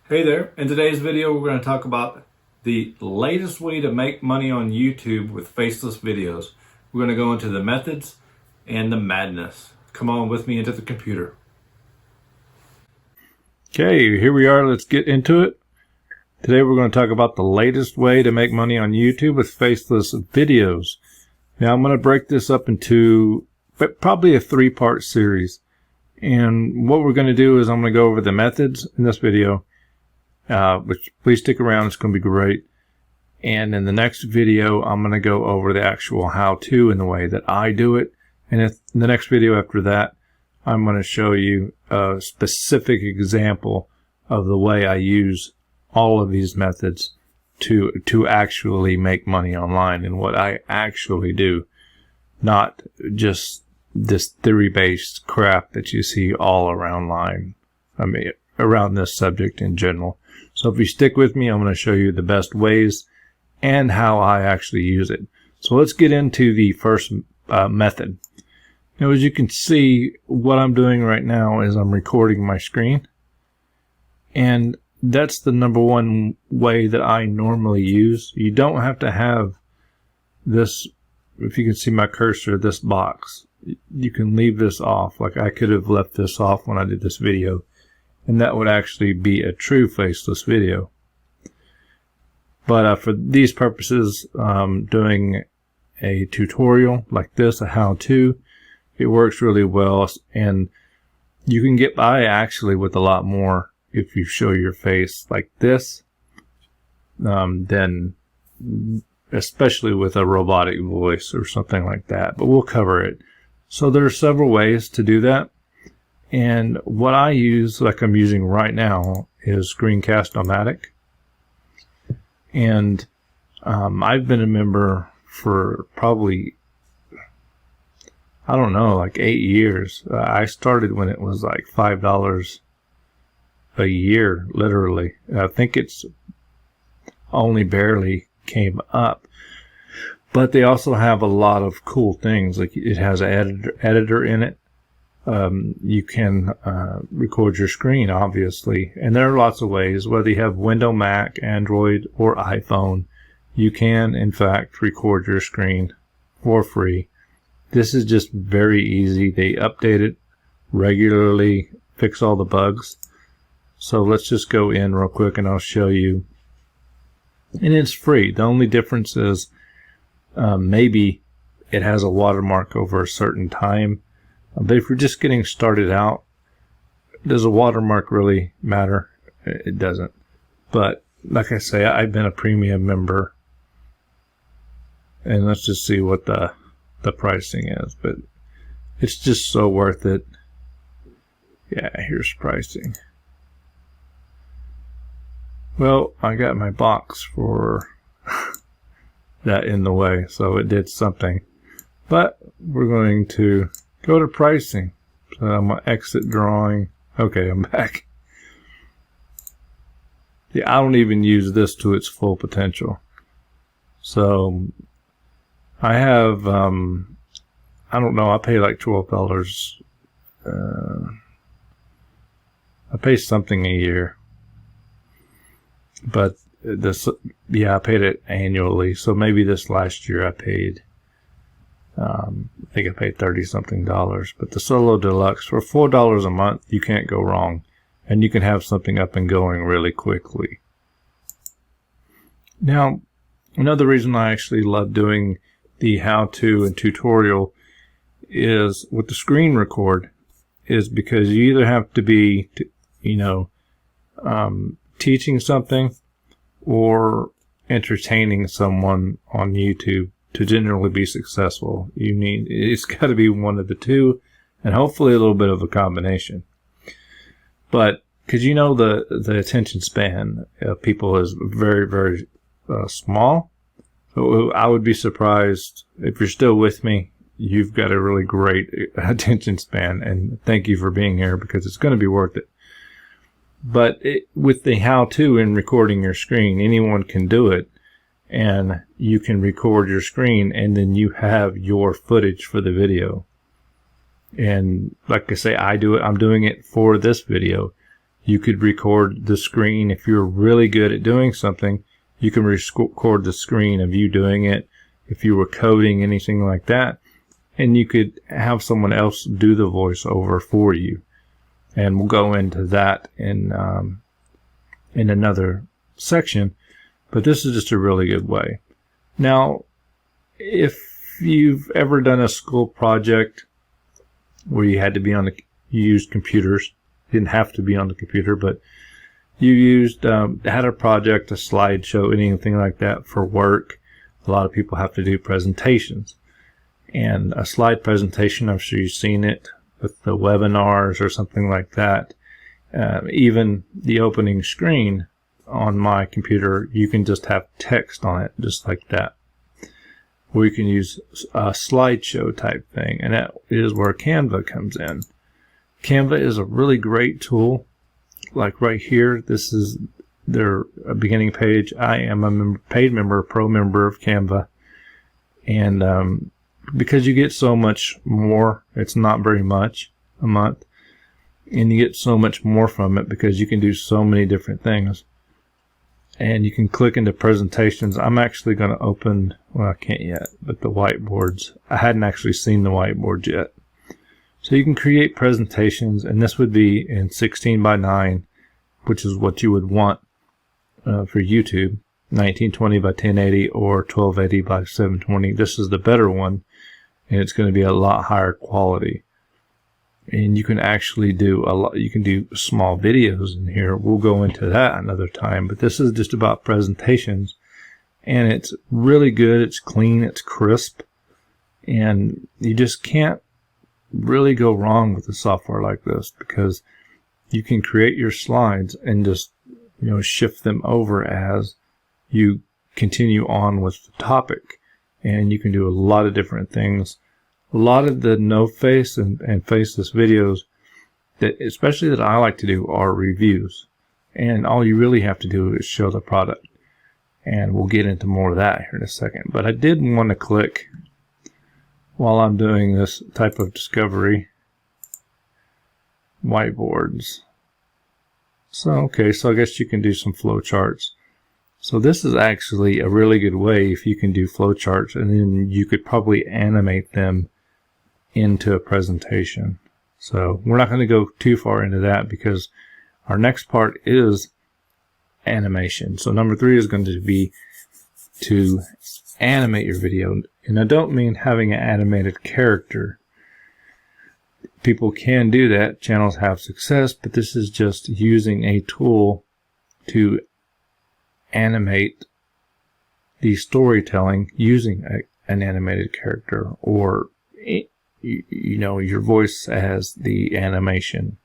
Hey there, in today's video we're going to talk about the latest way to make money on YouTube with faceless videos. We're going to go into the methods and the madness. Come on with me into the computer. Okay, here we are. Let's get into it. Today we're going to talk about the latest way to make money on YouTube with faceless videos. Now I'm going to break this up into probably a three-part series. And what we're going to do is I'm going to go over the methods in this video. Which please stick around, it's going to be great. And in the next video I'm going to go over the actual how-to in the way that I do it, and in the next video after that I'm going to show you a specific example of the way I use all of these methods to actually make money online, and what I actually do, not just this theory-based crap that you see all around around this subject in general. So if you stick with me, I'm going to show you the best ways and how I actually use it. So let's get into the first method. Now, as you can see, what I'm doing right now is I'm recording my screen. And that's the number one way that I normally use. You don't have to have this, if you can see my cursor, this box. You can leave this off. Like I could have left this off when I did this video, and that would actually be a true faceless video. But for these purposes, doing a tutorial like this, a how-to, it works really well, and you can get by actually with a lot more if you show your face like this, than especially with a robotic voice or something like that. But we'll cover it. So there are several ways to do that. And what I use, like I'm using right now, is Screencast-O-Matic. And I've been a member for probably, I don't know, like 8 years. I started when it was like $5 a year, literally. I think it's only barely came up. But they also have a lot of cool things. Like it has an editor in it. You can record your screen, obviously, and there are lots of ways. Whether you have Windows, Mac, Android, or iPhone, you can in fact record your screen for free. This is just very easy. They update it regularly, fix all the bugs. So let's just go in real quick and I'll show you. And it's free. The only difference is maybe it has a watermark over a certain time. But if you're just getting started out, does a watermark really matter? It doesn't. But like I say, I've been a premium member, and let's just see what the pricing is. But it's just so worth it. Yeah, here's pricing. Well, I got my box for that in the way, so it did something. But we're going to go to pricing. So I'm going to exit drawing. Okay, I'm back. Yeah, I don't even use this to its full potential. So I have, I don't know, I pay like $12. I pay something a year. But this, yeah, I paid it annually. So maybe this last year I paid, I think I paid $30-something. But the Solo Deluxe, for $4 a month, you can't go wrong. And you can have something up and going really quickly. Now, another reason I actually love doing the how-to and tutorial is with the screen record, is because you either have to be, teaching something or entertaining someone on YouTube to generally be successful. It's got to be one of the two, and hopefully a little bit of a combination. But because the attention span of people is very, very small, so I would be surprised if you're still with me. You've got a really great attention span, and thank you for being here because it's going to be worth it. But with the how-to in recording your screen, anyone can do it. And you can record your screen, and then you have your footage for the video. And like I say, I'm doing it for this video. You could record the screen. If you're really good at doing something, you can record the screen of you doing it. If you were coding, anything like that, and you could have someone else do the voiceover for you. And we'll go into that in another section, but this is just a really good way. Now, if you've ever done a school project where you had to be on you used computers, you didn't have to be on the computer, but you used had a project, a slideshow, anything like that for work. A lot of people have to do presentations, and a slide presentation, I'm sure you've seen it with the webinars or something like that. Even the opening screen on my computer, you can just have text on it, just like that. Or you can use a slideshow type thing, and that is where Canva comes in. Canva is a really great tool. Like right here, this is their beginning page. I am a paid member, pro member of Canva, and because you get so much more, it's not very much a month, and you get so much more from it because you can do so many different things. And you can click into presentations. I'm actually going to open, well, I can't yet, but the whiteboards. I hadn't actually seen the whiteboards yet. So you can create presentations, and this would be in 16 by 9, which is what you would want for YouTube, 1920 by 1080 or 1280 by 720. This is the better one, and it's going to be a lot higher quality. And you can actually do a lot. You can do small videos in here. We'll go into that another time, but this is just about presentations, and it's really good. It's clean, it's crisp, and you just can't really go wrong with a software like this, because you can create your slides and just, you know, shift them over as you continue on with the topic, and you can do a lot of different things. A lot of the no face and faceless videos, that especially that I like to do, are reviews, and all you really have to do is show the product, and we'll get into more of that here in a second. But I did want to click, while I'm doing this type of discovery, whiteboards. So okay, so I guess you can do some flow charts. So this is actually a really good way if you can do flow charts, and then you could probably animate them into a presentation. So we're not going to go too far into that, because our next part is animation. So number 3 is going to be to animate your video. And I don't mean having an animated character. People can do that. Channels have success, but this is just using a tool to animate the storytelling using an animated character, or you know, your voice as the animation.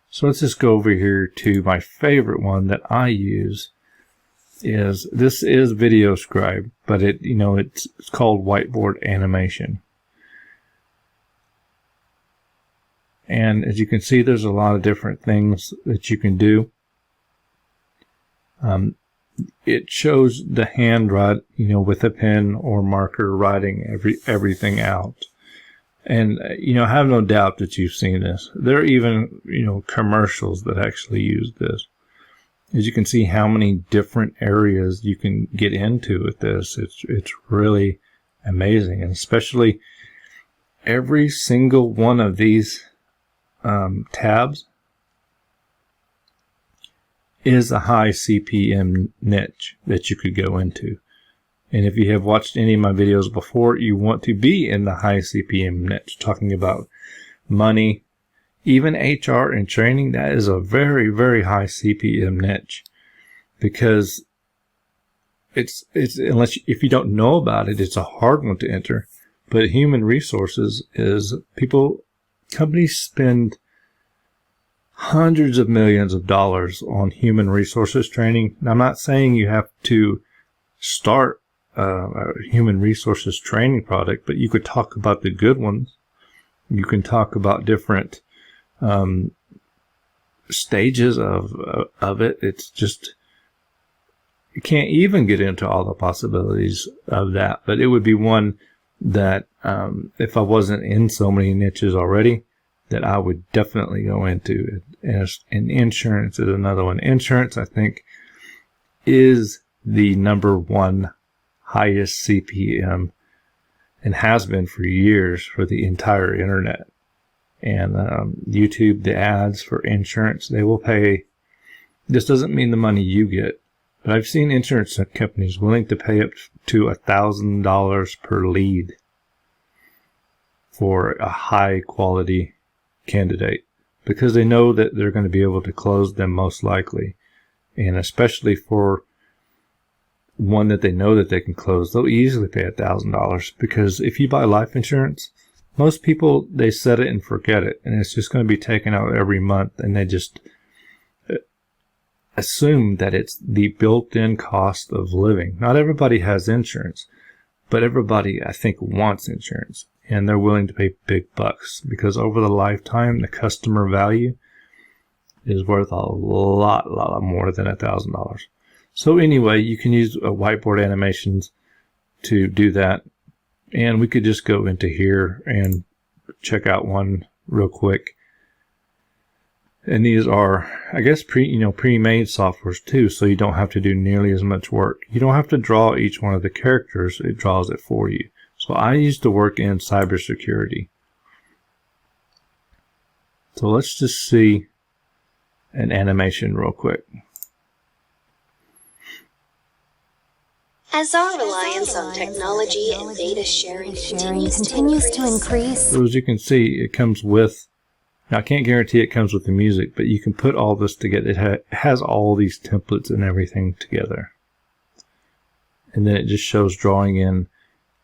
So let's just go over here to my favorite one that I use. This is Video Scribe, but it's called Whiteboard Animation. And as you can see, there's a lot of different things that you can do. It shows the hand with a pen or marker writing everything out. And I have no doubt that you've seen this. There are even commercials that actually use this. As you can see how many different areas you can get into with this. It's really amazing, and especially every single one of these tabs is a high CPM niche that you could go into. And if you have watched any of my videos before, you want to be in the high CPM niche, talking about money, even HR and training. That is a very, very high CPM niche, because it's if you don't know about it, it's a hard one to enter. But human resources is companies spend hundreds of millions of dollars on human resources training. Now, I'm not saying you have to start a human resources training product, but you could talk about the good ones. You can talk about different stages of it. It's just, you can't even get into all the possibilities of that, but it would be one that if I wasn't in so many niches already, that I would definitely go into. And insurance is another one. Insurance, I think, is the #1 highest CPM and has been for years for the entire internet. And YouTube, the ads for insurance, they will pay. This doesn't mean the money you get, but I've seen insurance companies willing to pay up to $1,000 per lead for a high quality candidate, because they know that they're going to be able to close them most likely. And especially for one that they know that they can close, they'll easily pay $1,000, because if you buy life insurance, most people, they set it and forget it, and it's just going to be taken out every month, and they just assume that it's the built-in cost of living. Not everybody has insurance, but everybody, I think, wants insurance, and they're willing to pay big bucks, because over the lifetime, the customer value is worth a lot more than $1,000. So anyway, you can use whiteboard animations to do that. And we could just go into here and check out one real quick. And these are, I guess, pre-made softwares too, so you don't have to do nearly as much work. You don't have to draw each one of the characters, it draws it for you. So I used to work in cybersecurity. So let's just see an animation real quick. As our reliance on technology and data sharing continues to increase. So as you can see, it comes with, now I can't guarantee it comes with the music, but you can put all this together. It has all these templates and everything together. And then it just shows drawing in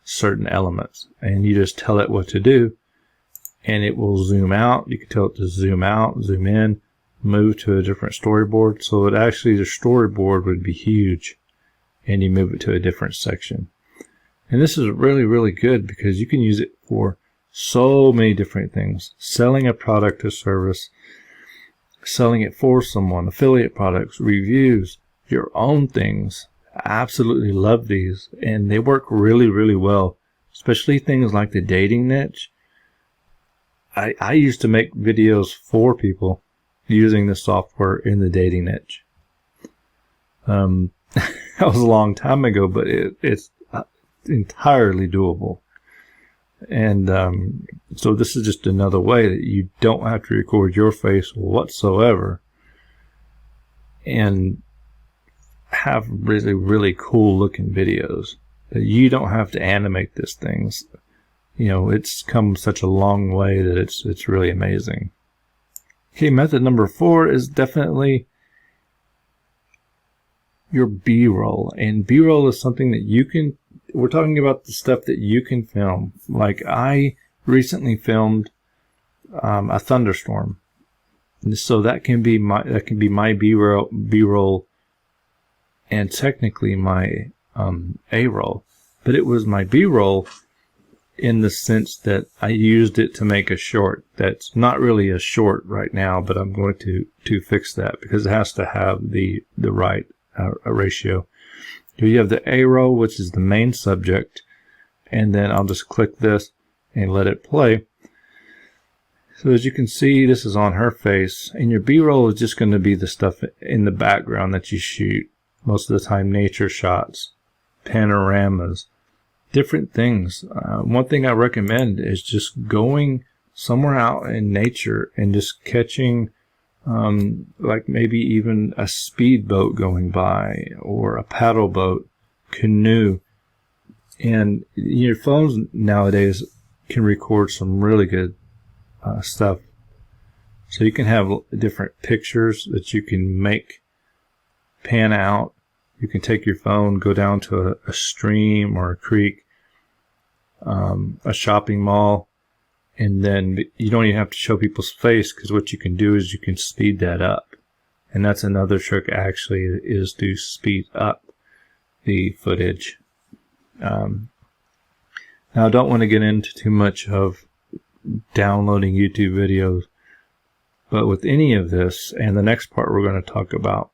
certain elements. And you just tell it what to do, and it will zoom out. You can tell it to zoom out, zoom in, move to a different storyboard. So it actually, the storyboard would be huge, and you move it to a different section. And this is really, really good, because you can use it for so many different things. Selling a product or service, selling it for someone, affiliate products, reviews, your own things. I absolutely love these, and they work really, really well, especially things like the dating niche. I used to make videos for people using the software in the dating niche. That was a long time ago, but it's entirely doable. And so this is just another way that you don't have to record your face whatsoever and have really, really cool looking videos that you don't have to animate these things. You know, it's come such a long way that it's really amazing. Okay, method number 4 is definitely your B-roll. And B-roll is something that you can, we're talking about the stuff that you can film. Like I recently filmed a thunderstorm. And so that can be my B-roll and technically my A-roll. But it was my B-roll in the sense that I used it to make a short that's not really a short right now, but I'm going to fix that, because it has to have the right ratio. You have the A roll, which is the main subject, and then I'll just click this and let it play. So as you can see, this is on her face, and your B-roll is just going to be the stuff in the background that you shoot. Most of the time, nature shots, panoramas, different things. One thing I recommend is just going somewhere out in nature and just catching like maybe even a speedboat going by, or a paddle boat, canoe. And your phones nowadays can record some really good stuff. So you can have different pictures that you can make pan out. You can take your phone, go down to a stream or a creek, a shopping mall, and then you don't even have to show people's face, because what you can do is you can speed that up. And that's another trick actually, is to speed up the footage. Now I don't want to get into too much of downloading YouTube videos, but with any of this, and the next part we're going to talk about,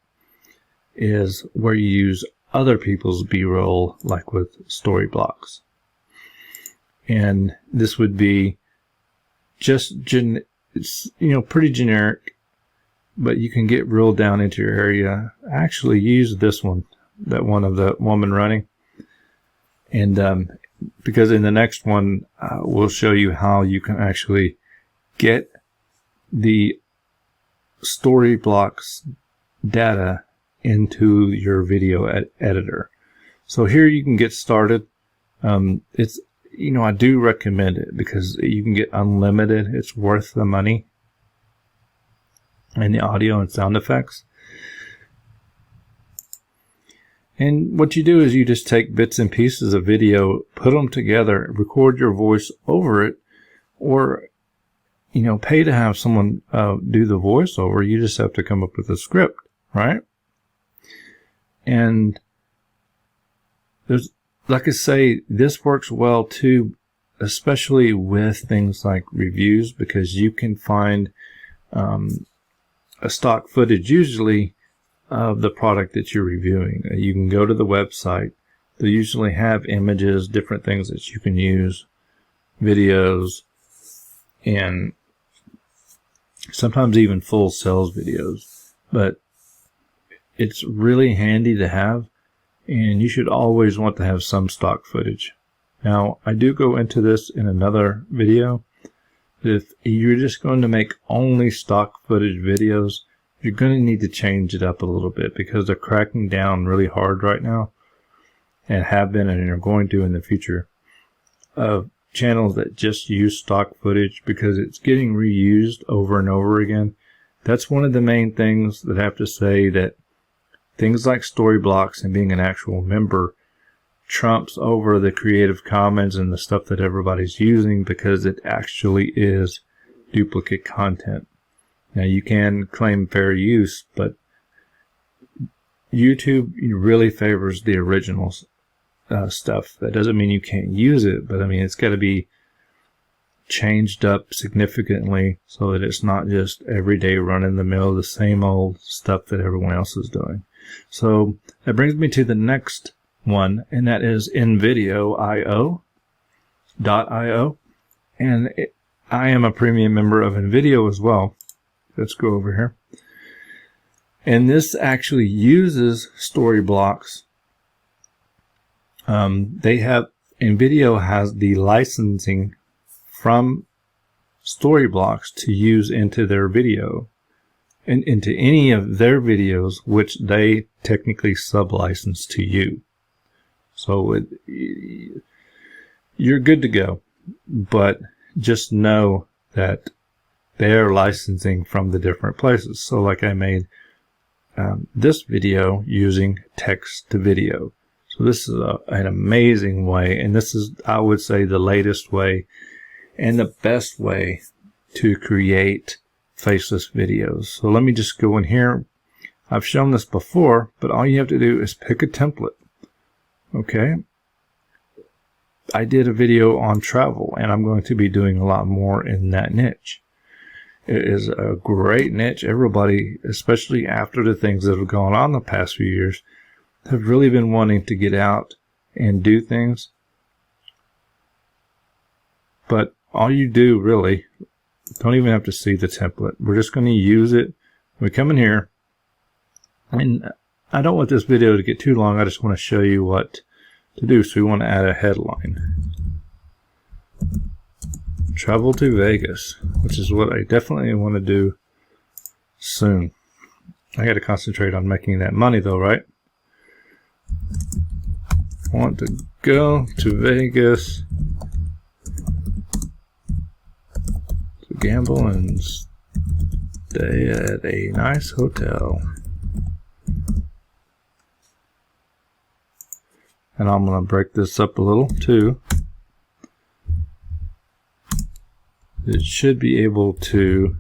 is where you use other people's B-roll, like with story blocks. And this would be just it's, pretty generic, but you can get real down into your area. I actually use this one, that one of the woman running. And because in the next one, we'll show you how you can actually get the story blocks data into your video editor. So here you can get started. It's, I do recommend it because you can get unlimited. It's worth the money. And the audio and sound effects. And what you do is you just take bits and pieces of video, put them together, record your voice over it, or, pay to have someone do the voiceover. You just have to come up with a script, right? And there's, like I say, this works well too, especially with things like reviews, because you can find a stock footage usually of the product that you're reviewing. You can go to the website. They usually have images, different things that you can use, videos, and sometimes even full sales videos. But it's really handy to have, and you should always want to have some stock footage. Now, I do go into this in another video. If you're just going to make only stock footage videos, you're going to need to change it up a little bit, because they're cracking down really hard right now, and have been, and are going to in the future, of channels that just use stock footage, because it's getting reused over and over again. That's one of the main things that I have to say, that things like story blocks and being an actual member trumps over the Creative Commons and the stuff that everybody's using, because it actually is duplicate content. Now, you can claim fair use, but YouTube really favors the original stuff. That doesn't mean you can't use it, but I mean, it's got to be changed up significantly so that it's not just everyday run-in-the-mill, the same old stuff that everyone else is doing. So that brings me to the next one, and that is InVideo.io. And I am a premium member of InVideo as well. Let's go over here. And this actually uses story blocks. InVideo has the licensing from story blocks to use into their video, and into any of their videos, which they technically sub-license to you. So you're good to go, but just know that they're licensing from the different places. So like I made this video using text to video. So this is an amazing way, and this is, I would say, the latest way and the best way to create faceless videos. So let me just go in here. I've shown this before, but all you have to do is pick a template. Okay. I did a video on travel, and I'm going to be doing a lot more in that niche. It is a great niche. Everybody, especially after the things that have gone on the past few years, have really been wanting to get out and do things. But all you do, really, don't even have to see the template. We're just going to use it. We come in here, and I don't want this video to get too long. I just want to show you what to do. So we want to add a headline. Travel to Vegas, which is what I definitely want to do soon. I got to concentrate on making that money though, right? I want to go to Vegas to gamble and stay at a nice hotel. And I'm going to break this up a little too. It should be able to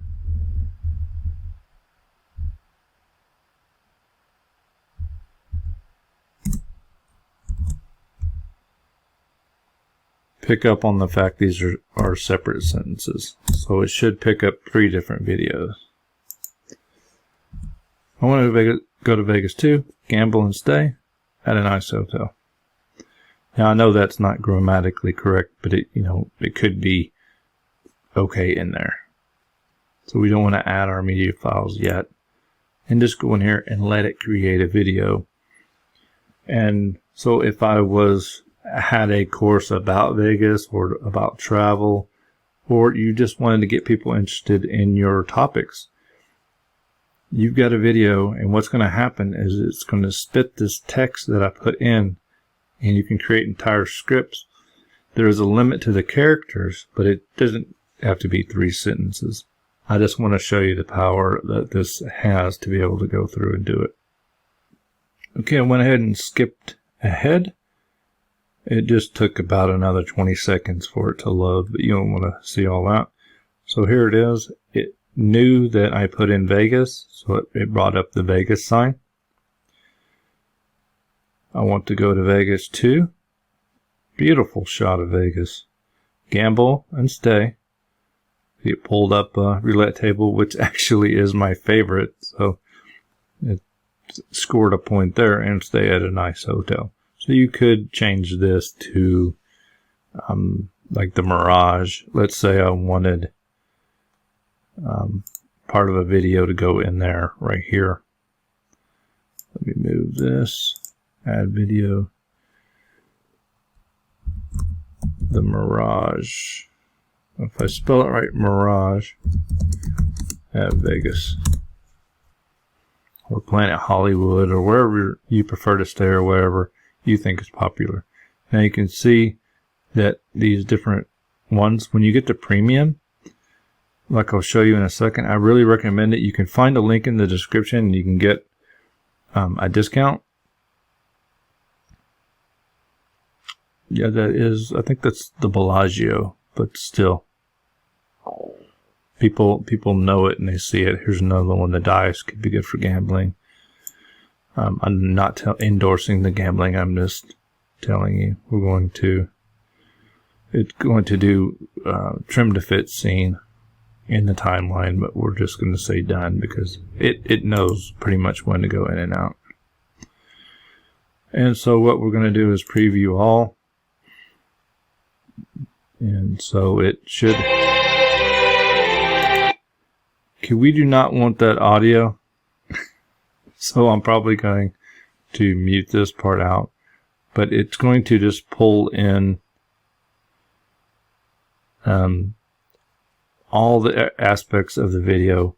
pick up on the fact these are separate sentences. So it should pick up 3 different videos. I want to go to Vegas too, gamble and stay at a nice hotel. Now I know that's not grammatically correct, but it could be okay in there. So we don't want to add our media files yet. And just go in here and let it create a video. And so if I had a course about Vegas or about travel, or you just wanted to get people interested in your topics, you've got a video, and what's going to happen is it's going to spit this text that I put in, and you can create entire scripts. There is a limit to the characters, but it doesn't have to be 3 sentences. I just want to show you the power that this has to be able to go through and do it. Okay, I went ahead and skipped ahead. It just took about another 20 seconds for it to load, but you don't want to see all that. So here it is. It knew that I put in Vegas, so it brought up the Vegas sign. I want to go to Vegas too. Beautiful shot of Vegas. Gamble and stay. It pulled up a roulette table, which actually is my favorite, so it scored a point there, and stay at a nice hotel. So you could change this to like the Mirage. Let's say I wanted part of a video to go in there right here. Let me move this, add video, the Mirage. If I spell it right, Mirage, add Vegas. Or Planet Hollywood, or wherever you prefer to stay, or wherever you think is popular. Now you can see that these different ones, when you get to premium, like I'll show you in a second, I really recommend it. You can find a link in the description and you can get a discount. Yeah, that is, I think that's the Bellagio, but still. People know it and they see it. Here's another one, the dice could be good for gambling. I'm not endorsing the gambling. I'm just telling you it's going to do trim to fit scene in the timeline, but we're just going to say done because it knows pretty much when to go in and out. And so what we're going to do is preview all. And so it should. Okay, we do not want that audio. So I'm probably going to mute this part out. But it's going to just pull in all the aspects of the video.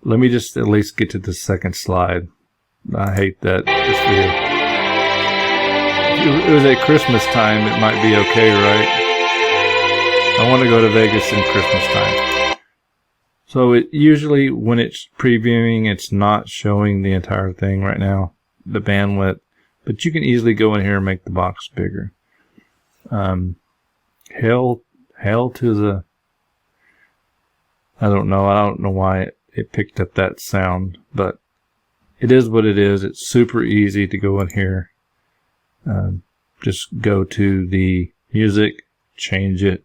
Let me just at least get to the second slide. I hate that this video. If it was at Christmas time, it might be okay, right? I want to go to Vegas in Christmas time. So it usually, when it's previewing, it's not showing the entire thing right now, the bandwidth. But you can easily go in here and make the box bigger. Hail to the... I don't know why it picked up that sound, but it is what it is. It's super easy to go in here. Just go to the music, change it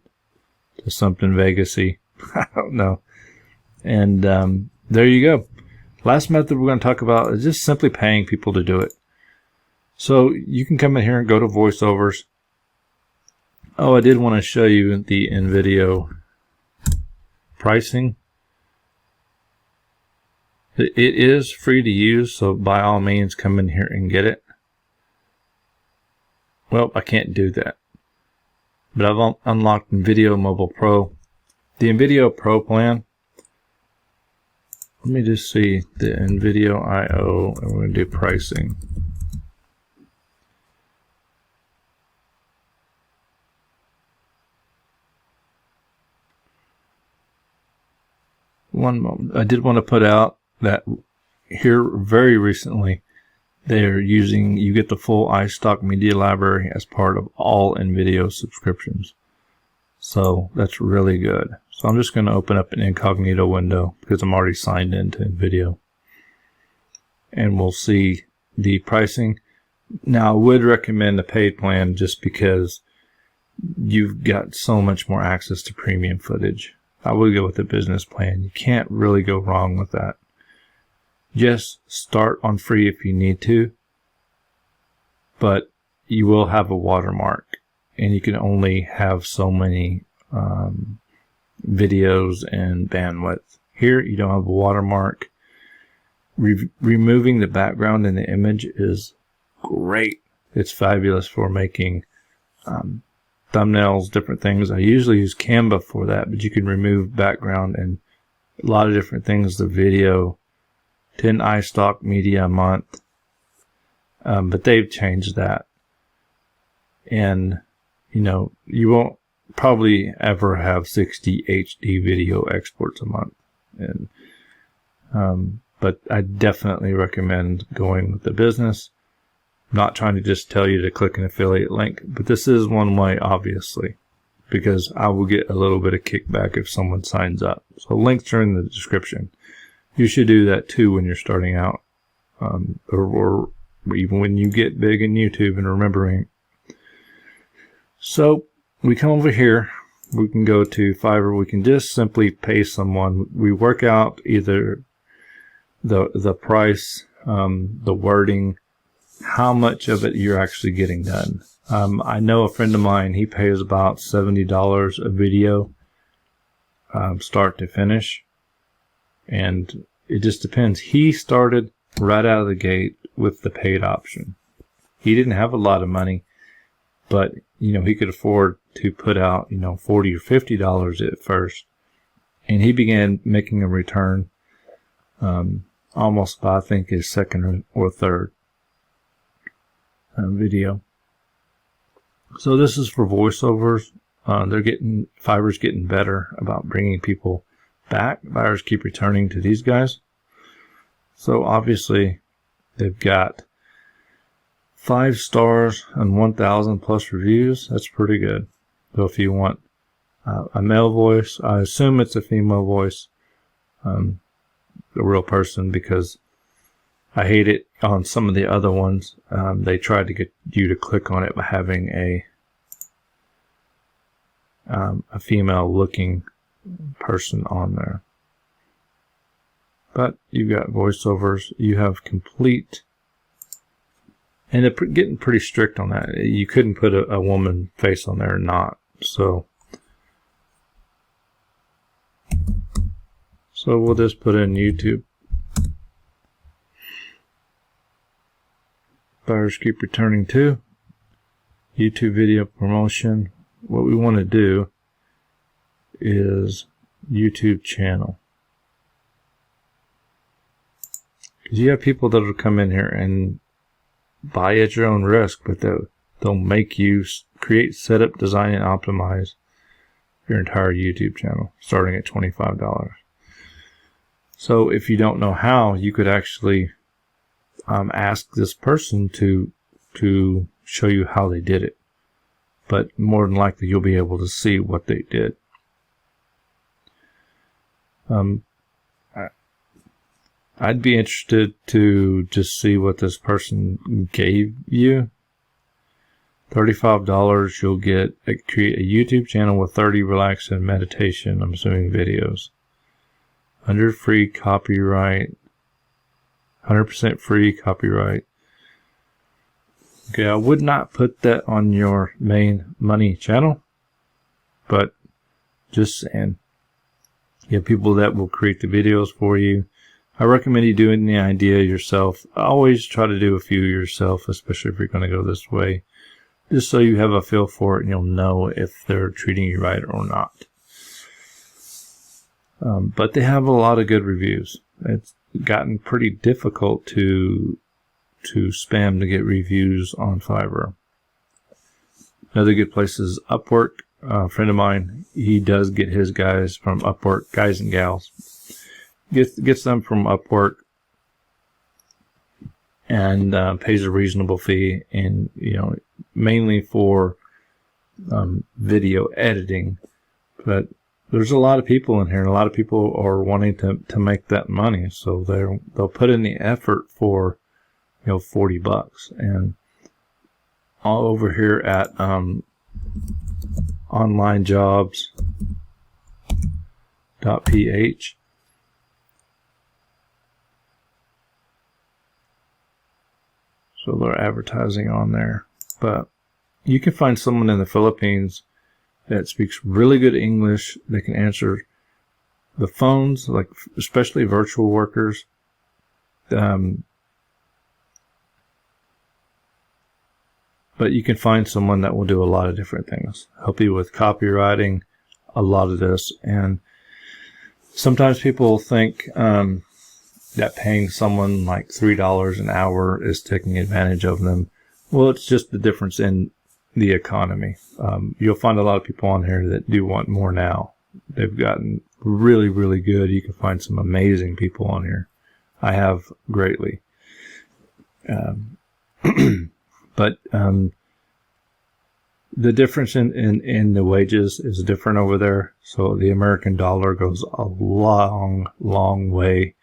to something Vegas-y. I don't know. And there you go. Last method we're going to talk about is just simply paying people to do it. So you can come in here and go to voiceovers. Oh, I did want to show you the in-video pricing. It is free to use, so by all means come in here and get it. Well, I can't do that. But I've unlocked NVIDIA Mobile Pro. The NVIDIA Pro plan. Let me just see the NVIDIA I/O, and we're going to do pricing. One moment. I did want to put out that here very recently they're using, you get the full iStock media library as part of all NVIDIA subscriptions. So that's really good. So I'm just going to open up an incognito window because I'm already signed into NVIDIA. And we'll see the pricing. Now I would recommend the paid plan just because you've got so much more access to premium footage. I would go with the business plan. You can't really go wrong with that. Just start on free if you need to, but you will have a watermark, and you can only have so many videos and bandwidth Here, you don't have a watermark. Removing the background in the image is great. It's fabulous for making thumbnails, different things. I usually use Canva for that, but you can remove background and a lot of different things. The video, 10 iStock media a month, but they've changed that. And you know, you won't probably ever have 60 HD video exports a month. And but I definitely recommend going with the business. I'm not trying to just tell you to click an affiliate link, but this is one way, obviously, because I will get a little bit of kickback if someone signs up. So links are in the description. You should do that too when you're starting out, or even when you get big in YouTube and remembering. So we come over here. We can go to Fiverr. We can just simply pay someone. We work out either the price, the wording, how much of it you're actually getting done. I know a friend of mine, he pays about $70 a video, start to finish. And it just depends. He started right out of the gate with the paid option. He didn't have a lot of money, but you know, he could afford to put out, you know, $40 or $50 at first. And he began making a return almost by, I think, his second or third video. So this is for voiceovers. Fiverr's getting better about bringing people back. Buyers keep returning to these guys. So obviously they've got 5 stars and 1,000 plus reviews. That's pretty good. So if you want a male voice, I assume it's a female voice, a real person, because I hate it on some of the other ones. They try to get you to click on it by having a female looking person on there. But you've got voiceovers, you have complete, and they're getting pretty strict on that. You couldn't put a woman face on there or not. So we'll just put in YouTube. Buyers keep returning to YouTube video promotion. What we want to do is YouTube channel. Because you have people that will come in here and buy at your own risk, but they'll make you create, set up, design, and optimize your entire YouTube channel starting at $25. So if you don't know how, you could actually ask this person to show you how they did it. But more than likely, you'll be able to see what they did. I'd be interested to just see what this person gave you. $35, you'll create a YouTube channel with 30 relax and meditation, I'm assuming, videos. 100 free copyright. 100% free copyright. Okay, I would not put that on your main money channel, but just saying. You have people that will create the videos for you. I recommend you doing the idea yourself. Always try to do a few yourself, especially if you're going to go this way, just so you have a feel for it and you'll know if they're treating you right or not. But they have a lot of good reviews. It's gotten pretty difficult to spam to get reviews on Fiverr. Another good place is Upwork. A friend of mine, he does get his guys from Upwork, guys and gals. Gets them from Upwork and pays a reasonable fee, and mainly for video editing. But there's a lot of people in here, and a lot of people are wanting to make that money, so they'll put in the effort for $40. And all over here at onlinejobs.ph, so they're advertising on there. But you can find someone in the Philippines that speaks really good English. They can answer the phones, like especially virtual workers, but you can find someone that will do a lot of different things, help you with copywriting, a lot of this. And sometimes people think that paying someone like $3 an hour is taking advantage of them. Well, it's just the difference in the economy. You'll find a lot of people on here that do want more now. They've gotten really, really good. You can find some amazing people on here. I have greatly. But the difference in the wages is different over there. So the American dollar goes a long way,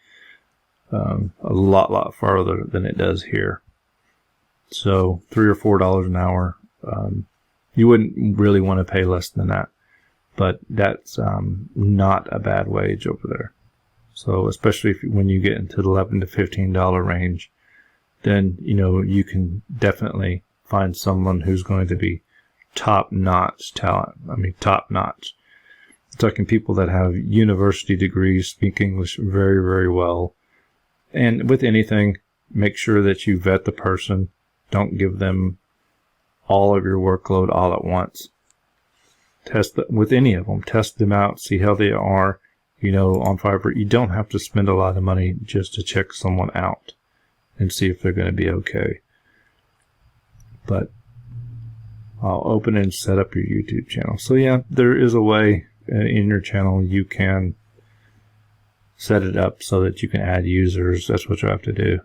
a lot farther than it does here. So $3 or $4 an hour, you wouldn't really want to pay less than that. But that's not a bad wage over there. So especially when you get into the $11 to $15 range, then you can definitely find someone who's going to be top-notch talent. I mean, top-notch. Talking people that have university degrees, speak English very, very well. And with anything, make sure that you vet the person. Don't give them all of your workload all at once. Test with any of them. Test them out. See how they are. On Fiverr, you don't have to spend a lot of money just to check someone out and see if they're going to be okay. But I'll open and set up your YouTube channel. So yeah, there is a way in your channel you can set it up so that you can add users. That's what you have to do.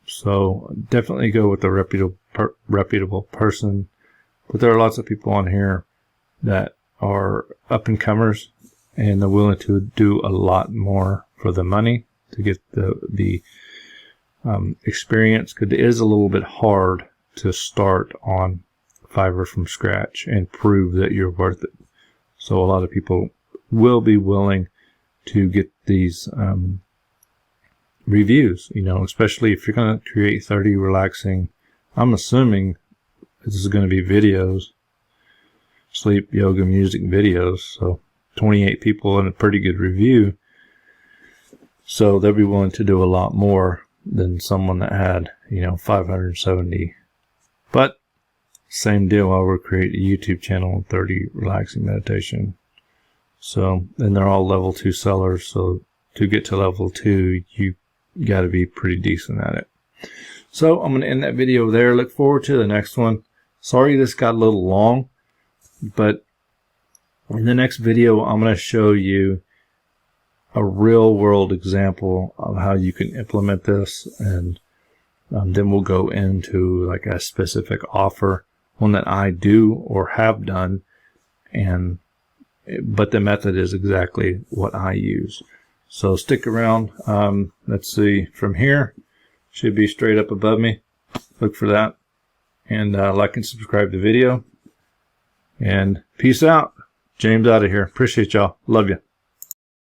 So definitely go with a reputable person. But there are lots of people on here that are up and comers, and they're willing to do a lot more for the money to get the experience. Because it is a little bit hard to start on Fiverr from scratch and prove that you're worth it. So a lot of people will be willing to get these reviews, especially if you're going to create 30 relaxing, I'm assuming this is going to be videos, sleep, yoga, music videos. So 28 people and a pretty good review. So they'll be willing to do a lot more than someone that had, 570. But same deal, I would create a YouTube channel and 30 relaxing meditation. So, and they're all level 2 sellers. So to get to level 2, you got to be pretty decent at it. So I'm going to end that video there. Look forward to the next one. Sorry this got a little long, but in the next video, I'm going to show you a real world example of how you can implement this. And then we'll go into like a specific offer, one that I do or have done, but the method is exactly what I use. So stick around. Let's see, from here, should be straight up above me. Look for that. And like and subscribe to the video. And peace out. James out of here. Appreciate y'all. Love you.